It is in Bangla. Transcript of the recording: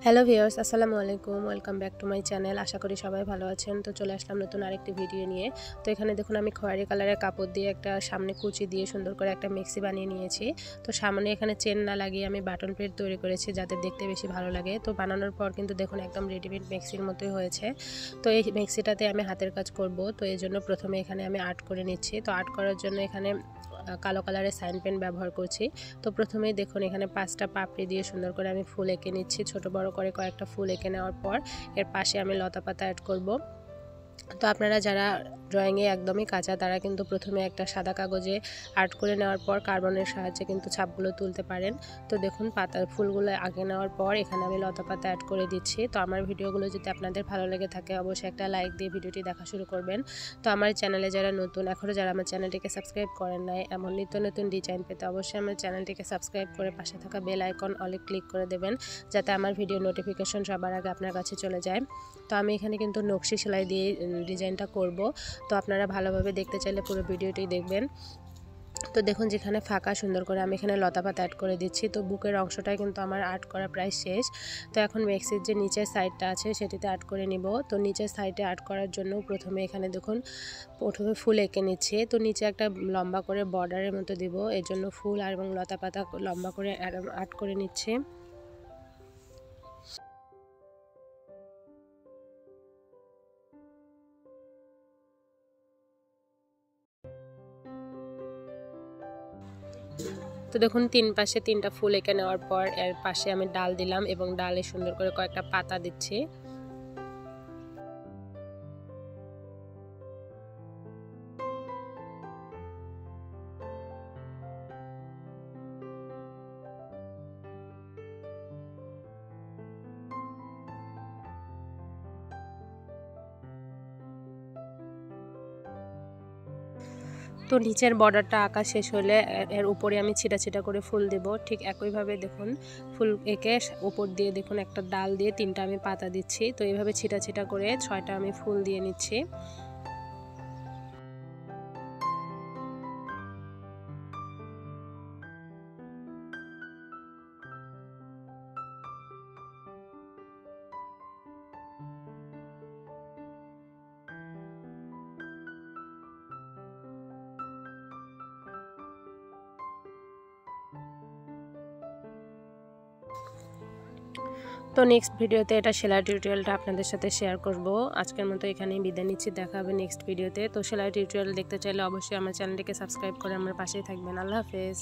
হ্যালো ভিউয়ার্স, আসসালামু আলাইকুম। Welcome back to my channel. আশা করি সবাই ভালো আছেন। তো চলে আসলাম নতুন আরেকটি ভিডিও নিয়ে। তো এখানে দেখুন আমি খয়েরি কালারের কাপড় দিয়ে একটা সামনে কুচি দিয়ে সুন্দর করে একটা মেক্সি বানিয়ে নিয়েছি। তো সামনে এখানে চেন না লাগিয়ে আমি বাটন প্লেট তৈরি করেছি যাতে দেখতে বেশি ভালো লাগে। তো বানানোর পর কিন্তু দেখুন একদম রেডিমেড মেক্সির মতোই হয়েছে। তো এই মেক্সিটাতে আমি হাতের কাজ করব। তো এই জন্য প্রথমে এখানে আমি আর্ট করে নিচ্ছি। তো আর্ট করার জন্য এখানে কালো কালারের সাইন পেন ব্যবহার করছি। তো প্রথমেই দেখুন এখানে 5টা পাপড়ি দিয়ে সুন্দর করে আমি ফুল এঁকে নিচ্ছি। ছোট বড় করে কয়েকটা ফুল এঁকে নেওয়ার পর এর পাশে আমি লতা পাতা অ্যাড করব। তো আপনারা যারা ড্রয়িংয়ে একদমই কাঁচা তারা কিন্তু প্রথমে একটা সাদা কাগজে আর্ট করে নেওয়ার পর কার্বনের সাহায্যে কিন্তু ছাপগুলো তুলতে পারেন। তো দেখুন পাতার ফুলগুলো আঁকে নেওয়ার পর এখানে আমি লতা পাতা অ্যাড করে দিচ্ছি। তো আমার ভিডিওগুলো যদি আপনাদের ভালো লেগে থাকে অবশ্যই একটা লাইক দিয়ে ভিডিওটি দেখা শুরু করবেন। তো আমার চ্যানেলে যারা নতুন, এখনও যারা আমার চ্যানেলটিকে সাবস্ক্রাইব করেন নাই, এমন নিত্য নতুন ডিজাইন পেতে অবশ্যই আমার চ্যানেলটিকে সাবস্ক্রাইব করে পাশে থাকা বেল আইকন অলে ক্লিক করে দেবেন যাতে আমার ভিডিও নোটিফিকেশন সবার আগে আপনার কাছে চলে যায়। তো আমি এখানে কিন্তু নকশি সেলাই দিয়ে ডিজাইনটা করব। তো আপনারা ভালোভাবে দেখতে চাইলে পুরো ভিডিওটি দেখবেন। তো দেখুন যেখানে ফাঁকা সুন্দর করে আমি এখানে লতা পাতা অ্যাড করে দিচ্ছি। তো বুকের অংশটাই কিন্তু আমার আর্ট করা প্রায় শেষ। তো এখন মেক্সির যে নিচের সাইডটা আছে সেটিতে আর্ট করে নিব। তো নিচের সাইডে আর্ট করার জন্য প্রথমে এখানে দেখুন ফুল এঁকে নিচ্ছি। তো নিচে একটা লম্বা করে বর্ডারের মতো দিব, এর জন্য ফুল আর এবং লতা পাতা লম্বা করে আর্ট করে নিচ্ছি। তো দেখুন তিন পাশে 3টা ফুল এঁকে নেওয়ার পর এর পাশে আমি ডাল দিলাম এবং ডালে সুন্দর করে কয়েকটা পাতা দিচ্ছি। তো নিচের বর্ডারটা আঁকা শেষ হলে এর উপরে আমি ছিটা ছিটা করে ফুল দেব। ঠিক একইভাবে দেখুন ফুল এঁকে উপর দিয়ে দেখুন একটা ডাল দিয়ে 3টা আমি পাতা দিচ্ছি। তো এইভাবে ছিটা ছিটা করে 6টা আমি ফুল দিয়ে নিচ্ছি। তো নেক্সট ভিডিওতে এটা সেলাই টিউটোরিয়ালটা আপনাদের সাথে শেয়ার করব। আজকের মতো এখানেই বিদায় নিচ্ছি, দেখা হবে নেক্সট ভিডিওতে। তো সেলাই টিউটোরিয়াল দেখতে চাইলে অবশ্যই আমার চ্যানেলটিকে সাবস্ক্রাইব করে আমার পাশেই থাকবেন। আল্লাহ হাফেজ।